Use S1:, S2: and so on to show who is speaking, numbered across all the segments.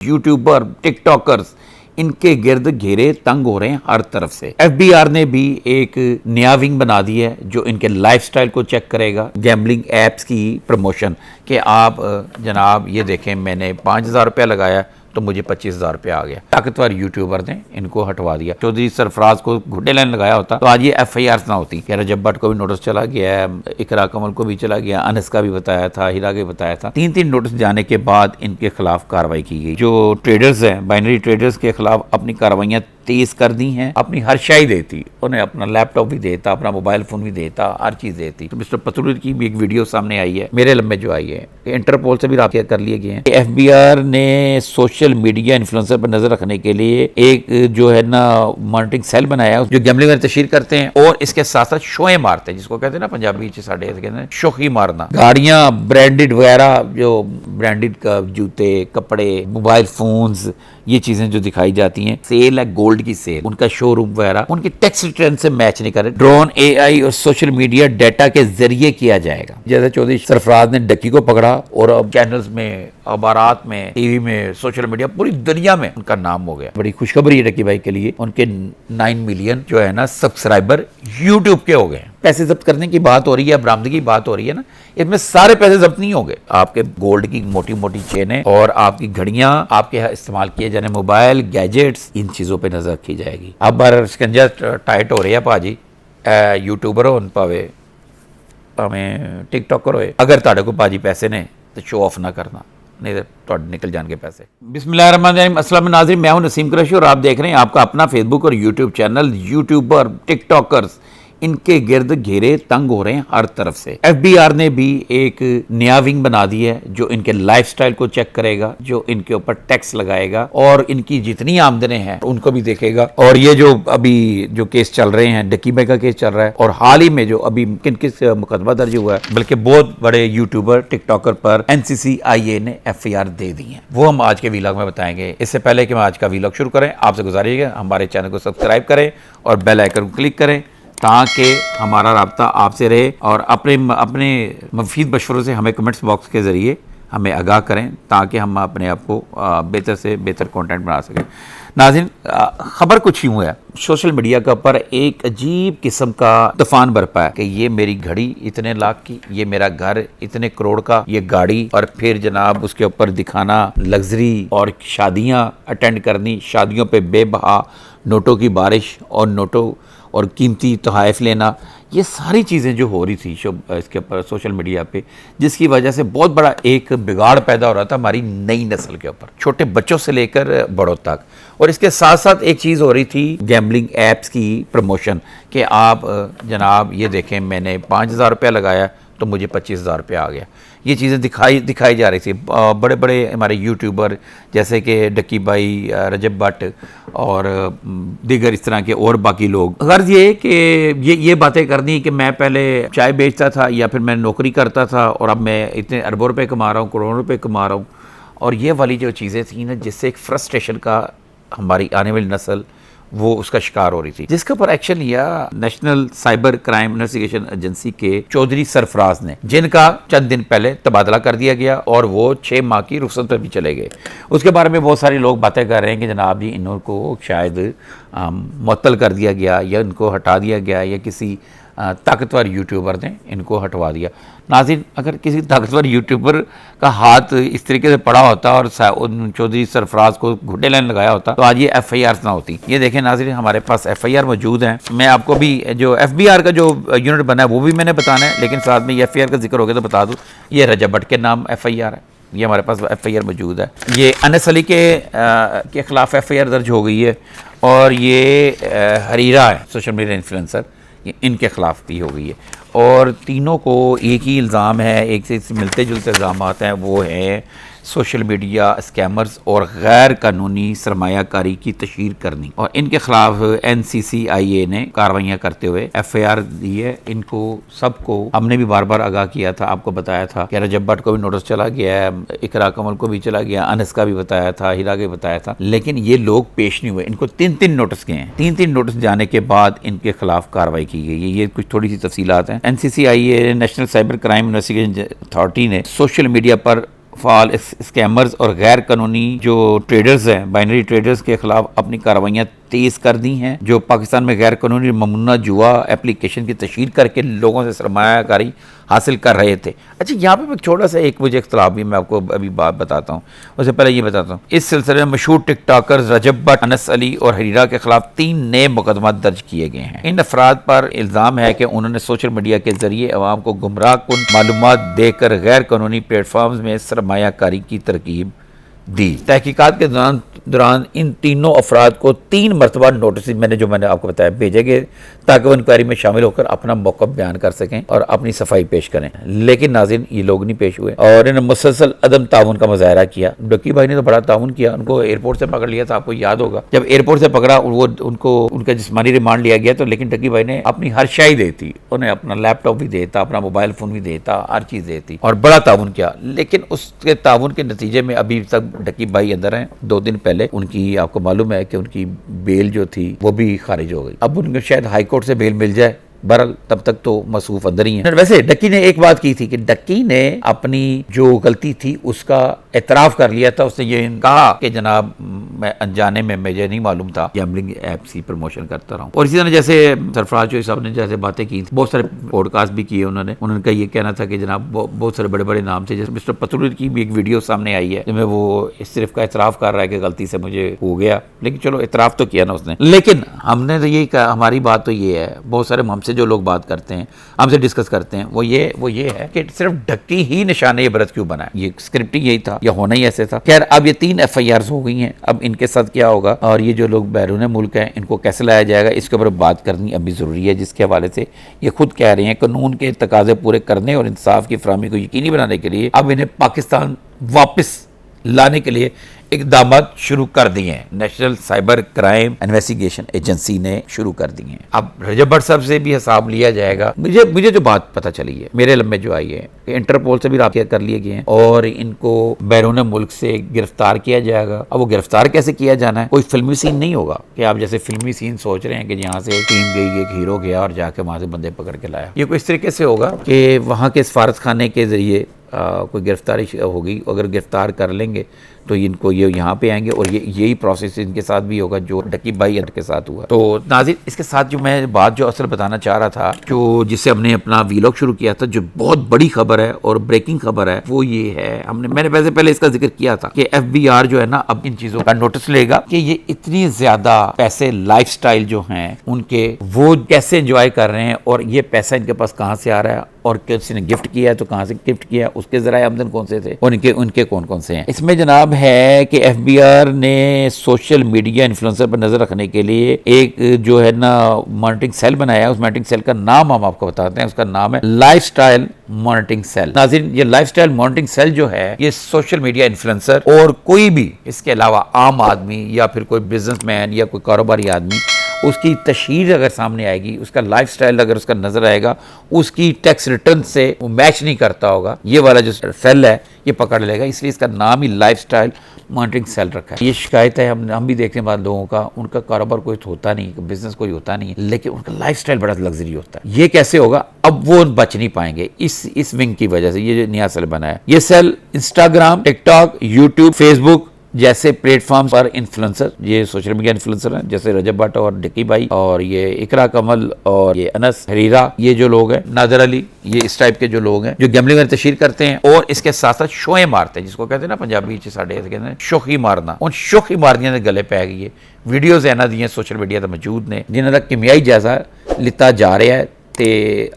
S1: YouTuber, TikTokers इनके गिर्द घेरे तंग हो रहे हैं हर तरफ से। एफबीआर ने भी एक नया विंग बना दी है जो इनके लाइफस्टाइल को चेक करेगा। गैम्बलिंग एप्स की प्रमोशन कि आप जनाब ये देखें, मैंने 5,000 रुपया लगाया तो मुझे 25,000 रुपया आ गया। ताकतवर यूट्यूबर ने इनको हटवा दिया। चौधरी सरफराज को घुड्डे लाइन लगाया होता तो आज ये FIR ना होती। कह रहे रजब भट्ट को भी नोटिस चला गया है, इकरा कमल को भी चला गया, अनस का भी बताया था, हीरा के बताया था। 3 नोटिस जाने के बाद इनके खिलाफ कार्रवाई की गई। जो ट्रेडर्स हैं, बाइनरी ट्रेडर्स के खिलाफ अपनी कार्रवाइयां तेज कर दी हैं। अपनी हर शाई देती, उन्हें अपना लैपटॉप भी देता, अपना मोबाइल फोन भी देता, हर चीज देती। तो मिस्टर पतलूर की भी एक वीडियो सामने आई है, मेरे लम्बे जो आई है, इंटरपोल से भी राब्ते कर लिए गए हैं। FBR ने सोशल मीडिया इन्फ्लुएंसर पर नजर रखने के लिए एक जो है ना मॉनिटरिंग सेल बनाया है, जो गैम्बलिंग में तशहीर करते हैं और इसके साथ साथ शोएं मारते हैं, जिसको कहते हैं ना पंजाबी साढ़े कहते हैं शोखी मारना। गाड़ियां ब्रांडेड वगैरह, जो ब्रांडेड का जूते, कपड़े, मोबाइल फोन्स, ये चीजें जो दिखाई जाती हैं। सेल है गोल्ड की सेल, उनका शोरूम वगैरह उनकी टैक्स रिटर्न से मैच नहीं कर रहे। ड्रोन, AI और सोशल मीडिया डाटा के जरिए किया जाएगा। जैसे चौधरी सरफराज ने डक्की को पकड़ा और अब चैनल्स में, अखबारात में, टीवी में, सोशल मीडिया, पूरी दुनिया में उनका नाम हो गया। बड़ी खुशखबरी है डक्की भाई के लिए, उनके 9 मिलियन जो है ना सब्सक्राइबर यूट्यूब के हो गए। पैसे जब्त करने की बात हो रही है, बरामदगी की बात हो रही है ना, इसमें सारे पैसे जब्त नहीं होंगे। आपके गोल्ड की मोटी मोटी चेनें और आपकी घड़ियां, आपके इस्तेमाल किए जाने मोबाइल, गैजेट्स, इन चीजों पे नजर रखी जाएगी। अब बार शिकंजा टाइट हो रही है भाजी, यूट्यूबर हो पावे हमें टिकटॉकर होए, अगर ताड़े को भाजी पैसे ने तो शो ऑफ ना करना, नहीं तो निकल जाएंगे पैसे। बिस्मिल्लाहिर्रहमानिर्रहीम। अस्सलाम नाज़रीन, मैं हूं नसीम कुरैशी और आप देख रहे हैं आपका अपना फेसबुक और यूट्यूब चैनल। यूट्यूबर, टिकटॉकर्स इनके गिर्द घेरे तंग हो रहे हैं हर तरफ से। FBR ने भी एक नया विंग बना दी है जो इनके लाइफस्टाइल को चेक करेगा, जो इनके ऊपर टैक्स लगाएगा और इनकी जितनी आमदनी है उनको भी देखेगा। और ये जो अभी जो केस चल रहे हैं, डक्की भाई का केस चल रहा है और हाल ही में जो अभी किस मुकदमा दर्ज हुआ है, बल्कि बहुत बड़े यूट्यूबर, टिकटॉकर पर NCCIA ने FIR दे दी है, वो हम आज के वीलॉग में बताएंगे। इससे पहले कि हम आज का वीलॉग शुरू करें, आपसे गुजारिश है हमारे चैनल को सब्सक्राइब करें और बेल आइकन को क्लिक करें ताकि हमारा राब्ता आपसे रहे और अपने मुफीद मशवरों से हमें कमेंट्स बॉक्स के ज़रिए हमें आगाह करें ताकि हम अपने आप को बेहतर से बेहतर कंटेंट बना सकें। नाज़रीन, ख़बर कुछ यूँ है, सोशल मीडिया के ऊपर एक अजीब किस्म का तूफान बरपा है कि ये मेरी घड़ी इतने लाख की, ये मेरा घर इतने करोड़ का, ये गाड़ी, और फिर जनाब उसके ऊपर दिखाना लग्जरी और शादियाँ अटेंड करनी, शादियों पे बेबहा नोटों की बारिश और नोटों और कीमती तोहफ़े लेना, ये सारी चीज़ें जो हो रही थी इसके ऊपर सोशल मीडिया पे, जिसकी वजह से बहुत बड़ा एक बिगाड़ पैदा हो रहा था हमारी नई नस्ल के ऊपर, छोटे बच्चों से लेकर बड़ों तक। और इसके साथ साथ एक चीज़ हो रही थी गैम्बलिंग एप्स की प्रमोशन कि आप जनाब ये देखें, मैंने 5,000 रुपया लगाया तो मुझे 25,000 रुपया आ गया। ये चीज़ें दिखाई जा रही थी। बड़े बड़े हमारे यूट्यूबर जैसे कि डक्की भाई, रजब भट्ट और दीगर इस तरह के और बाकी लोग, गर्ज ये कि ये बातें करनी कि मैं पहले चाय बेचता था या फिर मैं नौकरी करता था और अब मैं इतने अरबों रुपए कमा रहा हूँ, करोड़ों रुपए कमा रहा हूँ। और ये वाली जो चीज़ें थी ना, जिससे एक फ्रस्ट्रेशन का हमारी आने वाली नस्ल वो उसका शिकार हो रही थी, जिसके ऊपर एक्शन लिया national cyber crime investigation agency के चौधरी सरफराज ने, जिनका चंद दिन पहले तबादला कर दिया गया और वो 6 माह की रुखसत पर भी चले गए। उसके बारे में बहुत सारे लोग बातें कर रहे हैं कि जनाब जी इनको शायद मुअत्तल कर दिया गया या इनको हटा दिया गया या किसी ताकतवर यूट्यूबर ने इनको हटवा दिया। नाज़रीन, अगर किसी ताकतवर यूट्यूबर का हाथ इस तरीके से पड़ा होता और चौधरी सरफराज को घुड्डे लाइन लगाया होता तो आज ये FIR ना होती। ये देखें नाज़रीन, हमारे पास FIR मौजूद हैं। मैं आपको भी जो FBR का जो यूनिट बना है वो भी मैंने बताना है, लेकिन साथ में ये FIR का जिक्र हो गया तो बता दूँ, ये रजब भट्ट के नाम FIR है, ये हमारे पास FIR मौजूद है। ये अनस अली के ख़िलाफ़ FIR दर्ज हो गई है और ये हरीरा है सोशल मीडिया इन्फ्लुएंसर, ये इनके ख़िलाफ़ भी हो गई है। और तीनों को एक ही इल्ज़ाम है, एक से मिलते जुलते इल्ज़ाम हैं, वो हैं सोशल मीडिया स्कैमर्स और गैर कानूनी सरमायाकारी की तशहीर करनी। और इनके खिलाफ NCCIA ने कार्रवाइयाँ करते हुए FIR दी है। इनको सबको हमने भी बार बार आगाह किया था, आपको बताया था कि रजब भट्ट को भी नोटिस चला गया है, इकरा कमल को भी चला गया, अनस का भी बताया था, हीरा का भी बताया था, लेकिन ये लोग पेश नहीं हुए। इनको 3 नोटिस गए हैं। 3 नोटिस जाने के बाद इनके खिलाफ कार्रवाई की गई है। ये कुछ थोड़ी सी तफसीलात हैं। NCCIA national cyber crime investigation authority ने सोशल मीडिया पर फाल स्कैमर्स और गैर कानूनी जो ट्रेडर्स हैं, बाइनरी ट्रेडर्स के खिलाफ अपनी कार्रवाइयाँ तेज कर दी हैं, जो पाकिस्तान में गैर कानूनी ममनूआ जुआ एप्लीकेशन की तशहीर करके लोगों से सरमायाकारी हासिल कर रहे थे। अच्छा, यहाँ पे एक छोटा सा एक मुझे इख्तलाफ भी मैं आपको अभी बात बताता हूँ। उससे पहले ये बताता हूँ, इस सिलसिले में मशहूर टिकटॉकर्स रजब भट्ट, अनस अली और हरीरा के खिलाफ 3 नए मुकदमा दर्ज किए गए हैं। इन अफराद पर इल्ज़ाम है कि उन्होंने सोशल मीडिया के जरिए अवाम को गुमराह कुन मालूमात देकर गैर कानूनी प्लेटफॉर्म्स में सरमायाकारी की तरकीब दी। तहकीकात के दौरान इन तीनों अफराद को 3 मरतबा नोटिस मैंने आपको बताया भेजे गए ताकि वो इंक्वायरी में शामिल होकर अपना मौक़िफ़ बयान कर सकें और अपनी सफाई पेश करें, लेकिन नाज़रीन ये लोग नहीं पेश हुए और इन्होंने मुसलसल अदम ताउन का मुजाहरा किया। डक्की भाई ने तो बड़ा ताउन किया, उनको एयरपोर्ट से पकड़ लिया था, आपको याद होगा। जब एयरपोर्ट से पकड़ा वो उनको उनका जिस्मानी रिमांड लिया गया, तो लेकिन डक्की भाई ने अपनी हर शाई देती, उन्हें अपना लैपटॉप भी देता, अपना मोबाइल फ़ोन भी देता, हर चीज़ देती और बड़ा ताउन किया। लेकिन उसके ताउन के नतीजे में अभी तक डक्की भाई अंदर हैं। 2 दिन पहले उनकी, आपको मालूम है कि उनकी बेल जो थी वो भी खारिज हो गई। अब उनको शायद हाई कोर्ट से बेल मिल जाए, बहरहाल तब तक तो मसरूफ अंदर ही है। वैसे डक्की ने एक बात की थी कि डक्की ने अपनी जो गलती थी उसका एतराफ़ कर लिया था। उसने ये कहा कि जनाब मैं अनजाने में, मुझे नहीं मालूम था, गैम्बलिंग ऐप्स की प्रमोशन करता रहा हूँ। और इसी तरह जैसे सरफराज चौधरी साहब ने जैसे बातें की, बहुत सारे पॉडकास्ट भी किए उन्होंने ये कहना था कि जनाब बहुत सारे बड़े बड़े नाम थे, जैसे मिस्टर पतलूर की भी एक वीडियो सामने आई है जिसमें वो सिर्फ का एतराफ़ कर रहा है कि गलती से मुझे हो गया, लेकिन चलो एतराफ़ तो किया ना उसने। लेकिन हमने तो यही कहा, हमारी बात तो ये है, बहुत सारे हमसे जो लोग बात करते हैं, हमसे डिस्कस करते हैं, वो ये है कि सिर्फ डक्की ही निशाने इबरत क्यों बना है, ये स्क्रिप्ट ही यही था या होना ही ऐसे था। खैर, अब ये 3 FIRs हो गई हैं, अब इनके साथ क्या होगा और ये जो लोग बैरून मुल्क हैं इनको कैसे लाया जाएगा, इसके ऊपर बात करनी अभी ज़रूरी है, जिसके हवाले से ये खुद कह रहे हैं कानून के तकाजे पूरे करने और इंसाफ की फराहमी को यकीनी बनाने के लिए अब इन्हें पाकिस्तान वापस लाने के लिए इकदाम शुरू कर दिए हैं। National cyber crime investigation agency ने शुरू कर दिए हैं। अब रजब भट्ट साहब से भी हिसाब लिया जाएगा। मुझे जो बात पता चली है, मेरे लम्बे जो आई है कि इंटरपोल से भी राब्ते कर लिए गए हैं और इनको बैरून मुल्क से गिरफ्तार किया जाएगा। अब वो गिरफ्तार कैसे किया जाना है, कोई फिल्मी सीन नहीं होगा कि आप जैसे फिल्मी सीन सोच रहे हैं कि यहाँ से टीम गई, एक हीरो गया और जाके वहाँ से बंदे पकड़ के लाया। ये कोई इस तरीके से होगा कि वहाँ के सफारत खाने के जरिए कोई गिरफ्तारी होगी। अगर गिरफ्तार कर लेंगे तो इनको ये यहाँ पे आएंगे और यही प्रोसेस इनके साथ भी होगा जो डक्की भाई के साथ हुआ। तो नाज़रीन, इसके साथ जो मैं बात जो असल बताना चाह रहा था, जो जिससे हमने अपना वीलॉग शुरू किया था, जो बहुत बड़ी खबर है और ब्रेकिंग खबर है, वो ये है, मैंने वैसे पहले इसका जिक्र किया था कि FBR जो है ना अब इन चीज़ों का नोटिस लेगा कि ये इतनी ज़्यादा पैसे लाइफस्टाइल जो हैं उनके वो कैसे एंजॉय कर रहे हैं और ये पैसा इनके पास कहाँ से आ रहा है और किसी ने गिफ्ट किया है तो कहाँ से गिफ्ट किया, उसके ज़राए आमदन कौन से थे और उनके कौन कौन से हैं। इसमें जनाब है कि FBR ने सोशल मीडिया इन्फ्लुएंसर पर नजर रखने के लिए एक जो है ना मॉनिटरिंग सेल बनाया है। उस मॉनिटरिंग सेल का नाम हम आपको बताते हैं, उसका नाम है लाइफस्टाइल मॉनिटरिंग सेल। नाज़रीन, ये लाइफस्टाइल मॉनिटरिंग सेल जो है ये सोशल मीडिया इन्फ्लुएंसर और कोई भी इसके अलावा आम आदमी या फिर कोई बिजनेसमैन या कोई कारोबारी आदमी, उसकी तशहीर अगर सामने आएगी, उसका लाइफस्टाइल अगर उसका नजर आएगा, उसकी टैक्स रिटर्न से वो मैच नहीं करता होगा, ये वाला जो सेल है ये पकड़ लेगा। इसलिए इसका नाम ही लाइफस्टाइल मॉनिटरिंग सेल रखा है। ये शिकायत है, हम भी देखते हैं बाद लोगों का, उनका कारोबार कोई होता नहीं, बिजनेस कोई होता नहीं, लेकिन उनका लाइफस्टाइल बड़ा लग्जरी होता है। ये कैसे होगा, अब वो बच नहीं पाएंगे इस विंग की वजह से। ये जो नया सेल बना है, ये cell Instagram, TikTok, YouTube, Facebook जैसे प्लेटफॉर्म पर इन्फ्लुएंसर, ये सोशल मीडिया इन्फ्लुएंसर हैं जैसे रजब भट्ट और डक्की भाई और ये इकरा कमल और ये अनस हरीरा, ये जो लोग हैं, नादर अली, ये इस टाइप के जो लोग हैं जो गैम्बलिंग में तशहीर करते हैं और इसके साथ साथ शोएं मारते हैं, जिसको कहते हैं ना पंजाबी साढ़े कहते हैं शोखी मारना। उन शोखी मारनिया ने गले पै गई है। वीडियोज है ना दी सोशल मीडिया पर मौजूद ने, जिन्होंने किमियाई जायजा लिता जा रहा है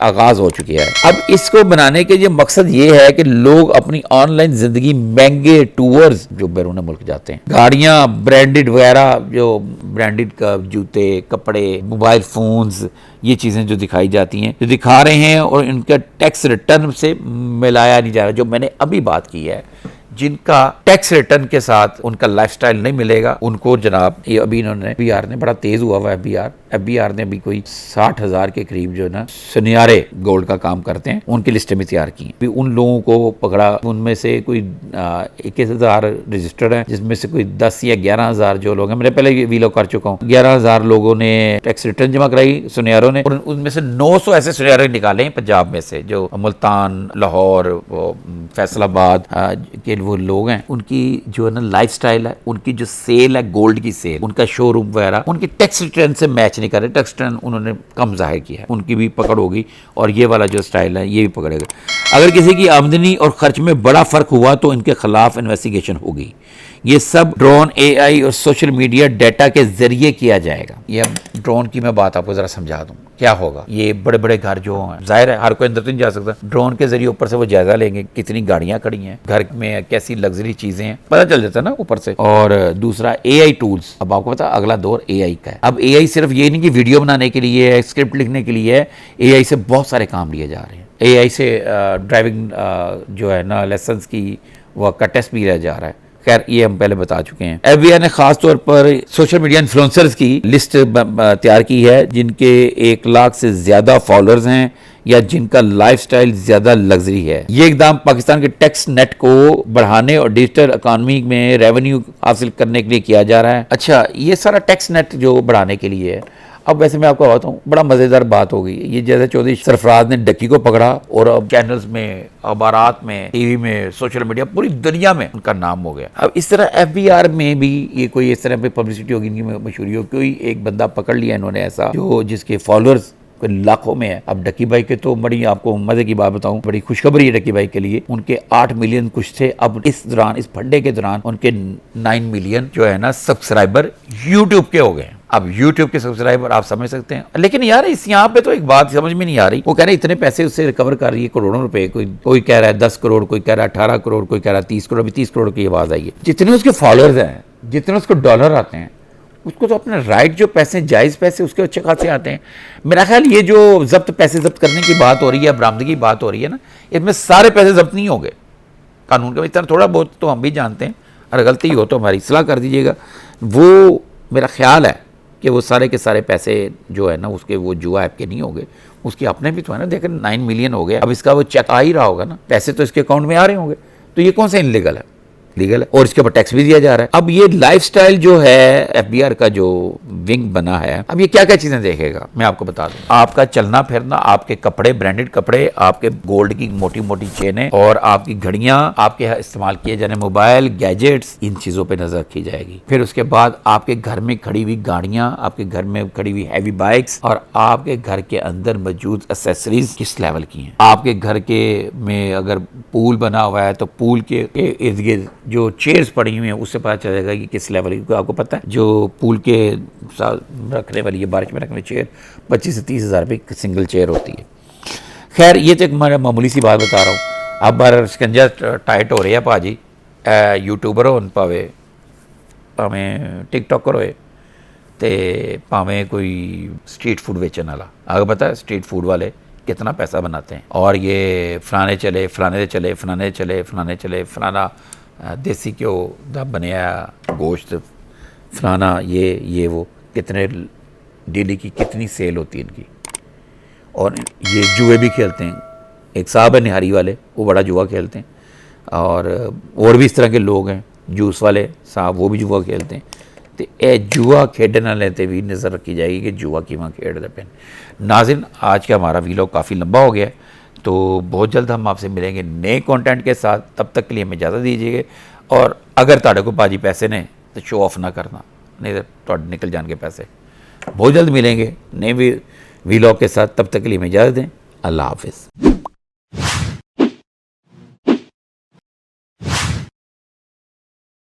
S1: आगाज हो चुकी है। अब इसको बनाने के लिए मकसद ये है कि लोग अपनी ऑनलाइन जिंदगी महंगे टूर्स जो बैरून मुल्क जाते हैं, गाड़ियां ब्रांडेड वगैरह, जो ब्रांडेड का जूते, कपड़े, मोबाइल फोन्स, ये चीज़ें जो दिखाई जाती हैं, जो दिखा रहे हैं और इनका टैक्स रिटर्न से मिलाया नहीं जा रहा। जो मैंने अभी बात की है, जिनका टैक्स रिटर्न के साथ उनका लाइफस्टाइल नहीं मिलेगा, उनको जनाब ये अभी इन्होंने FBR ने बड़ा तेज हुआ हुआ FBR ने अभी कोई 60,000 के करीब जो है ना सुनियारे गोल्ड का काम करते हैं उनकी लिस्टें भी तैयार की हैं। उन लोगों को पकड़ा, उनमें से कोई 21,000 रजिस्टर्ड हैं, जिसमें से कोई 10 या 11,000 जो लोग हैं, मैंने पहले ये वीलॉग कर चुका हूँ, 11,000 लोगों ने टैक्स रिटर्न जमा कराई सुनियारों ने, और उनमें से 900 ऐसे सुनियारे निकाले हैं पंजाब में से, जो मुल्तान, लाहौर, फैसलाबाद के वो लोग हैं उनकी जो है ना लाइफस्टाइल है, उनकी जो सेल है गोल्ड की सेल, उनका शोरूम वगैरह उनकी टैक्स रिटर्न से मैच नहीं कर रहे, टैक्स रिटर्न उन्होंने कम जाहिर किया है, उनकी भी पकड़ होगी और ये वाला जो स्टाइल है ये भी पकड़ेगा। अगर किसी की आमदनी और खर्च में बड़ा फर्क हुआ तो इनके खिलाफ इन्वेस्टिगेशन होगी। ये सब ड्रोन, एआई और सोशल मीडिया डाटा के जरिए किया जाएगा। ये अब ड्रोन की मैं बात आपको जरा समझा दूं क्या होगा। ये बड़े बड़े घर जो हैं, जाहिर है हर कोई अंदर तो नहीं जा सकता, ड्रोन के जरिए ऊपर से वो जायजा लेंगे कितनी गाड़ियां खड़ी हैं घर में, कैसी लग्जरी चीजें हैं, पता चल जाता है ना ऊपर से। और दूसरा एआई टूल्स, अब आपको पता अगला दौर एआई का है। अब एआई सिर्फ ये नहीं कि वीडियो बनाने के लिए है, स्क्रिप्ट लिखने के लिए है, एआई से बहुत सारे काम लिए जा रहे हैं। एआई से ड्राइविंग जो है ना लाइसेंस की वो का टेस्ट भी लिया जा रहा है। खैर ये हम पहले बता चुके हैं। एफबीआई ने खास तौर पर सोशल मीडिया इन्फ्लुएंसर्स की लिस्ट तैयार की है जिनके 1 लाख से ज्यादा फॉलोअर्स हैं या जिनका लाइफस्टाइल ज्यादा लग्जरी है। ये इकदाम पाकिस्तान के टैक्स नेट को बढ़ाने और डिजिटल इकोनॉमी में रेवेन्यू हासिल करने के लिए किया जा रहा है। अच्छा, ये सारा टैक्स नेट जो बढ़ाने के लिए है। अब वैसे मैं आपको बताता हूँ, बड़ा मज़ेदार बात हो गई। ये जैसे चौधरी सरफराज ने डक्की को पकड़ा और अब चैनल्स में, अखबारात में, टीवी में, सोशल मीडिया, पूरी दुनिया में उनका नाम हो गया। अब इस तरह एफबीआर में भी ये कोई इस तरह पे पब्लिसिटी होगी, इनकी मशहूरी हो, कोई एक बंदा पकड़ लिया इन्होंने ऐसा जो जिसके फॉलोअर्स लाखों में है। अब डक्की भाई के तो बड़ी आपको मजे की बात बताऊं, बड़ी खुशखबरी है डक्की भाई के लिए, उनके 8 मिलियन कुछ थे। अब इस दौरान, इस फंडे के दौरान उनके 9 मिलियन जो है ना सब्सक्राइबर यूट्यूब के हो गए। अब YouTube के सब्सक्राइबर आप समझ सकते हैं। लेकिन यार इस यहाँ पे तो एक बात समझ में नहीं आ रही, वो कह रहे हैं इतने पैसे उससे रिकवर कर रही है, करोड़ों रुपए, कोई कह रहा है 10 करोड़, कोई कह रहा है 18 करोड़, कोई कह रहा है 30 करोड़। अभी 30 करोड़ की आवाज आई है। जितने उसके फॉलोअर्स हैं, जितने उसको डॉलर आते हैं, उसको तो अपने राइट जो पैसे, जायज़ पैसे उसके अच्छे खासे आते हैं। मेरा ख्याल ये जो जब्त पैसे जब्त करने की बात हो रही है, बरामदगी की बात हो रही है ना, इसमें सारे पैसे जब्त नहीं होंगे कानून के। इतना थोड़ा बहुत तो हम भी जानते हैं, अगर गलती हो तो हमारी इस्लाह कर दीजिएगा। वो मेरा ख्याल है कि वो सारे के सारे पैसे जो है ना उसके वो जुआ ऐप के नहीं होंगे, उसके अपने भी तो है ना। देखिए 9 मिलियन हो गए, अब इसका वो चेक आ ही रहा होगा ना, पैसे तो इसके अकाउंट में आ रहे होंगे, तो ये कौन सा इनलीगल है? लीगल है, और इसके ऊपर टैक्स भी दिया जा रहा है। अब ये लाइफस्टाइल जो है एफबीआर का जो विंग बना है, अब ये क्या क्या चीजें देखेगा मैं आपको बता दूं। आपका चलना फिरना, आपके कपड़े, ब्रांडेड कपड़े, आपके गोल्ड की मोटी मोटी चेनें और आपकी घड़ियां, आपके इस्तेमाल किए जाने मोबाइल, गैजेट्स, इन चीजों पर नजर रखी जाएगी। फिर उसके बाद आपके घर में खड़ी हुई गाड़ियां, आपके घर में खड़ी हुई हैवी बाइक्स और आपके घर के अंदर मौजूद एक्सेसरीज किस लेवल की हैं। आपके घर के में अगर पूल बना हुआ है तो पूल के इर्द गिर्द जो चेयर्स पड़ी हुई हैं उससे पता चलेगा कि किस लेवल की। क्योंकि आपको पता है जो पूल के साथ रखने वाली है, बारिश में रखने वाली चेयर 25 से 30 हज़ार रुपये की सिंगल चेयर होती है। खैर ये तो एक मामूली सी बात बता रहा हूँ। अब बार शिकंजा टाइट हो रही है भाजी, यूट्यूबर हो भावे भावें टिकटॉकर होए ते भावें कोई स्ट्रीट फूड बेचने वाला। आपको पता है स्ट्रीट फूड वाले कितना पैसा बनाते हैं। और ये फलाने चले, फलाने चले, फलाने चले, फलाने चले, फलाना देसी घ्यो दा बनया गोश्त, फलाना ये वो, कितने डेली की कितनी सेल होती है इनकी। और ये जुए भी खेलते हैं। एक साहब है निहारी वाले, वो बड़ा जुआ खेलते हैं। और भी इस तरह के लोग हैं, जूस वाले साहब, वो भी जुआ खेलते हैं। तो ये जुआ खेडने वाले ते भी नज़र रखी जाएगी कि जुआ किवें खेडदे पे। नाज़रीन, आज का हमारा वीडियो काफ़ी लंबा हो गया है, तो बहुत जल्द हम आपसे मिलेंगे नए कंटेंट के साथ। तब तक के लिए हमें इजाज़त दीजिए। और अगर तुहाडे कोल भाजी पैसे ने तो शो ऑफ ना करना, नहीं तो तुहाडे निकल जाएंगे पैसे। बहुत जल्द मिलेंगे नए वीलॉग के साथ, तब तक के लिए हमें इजाज़त दें। अल्लाह हाफिज़।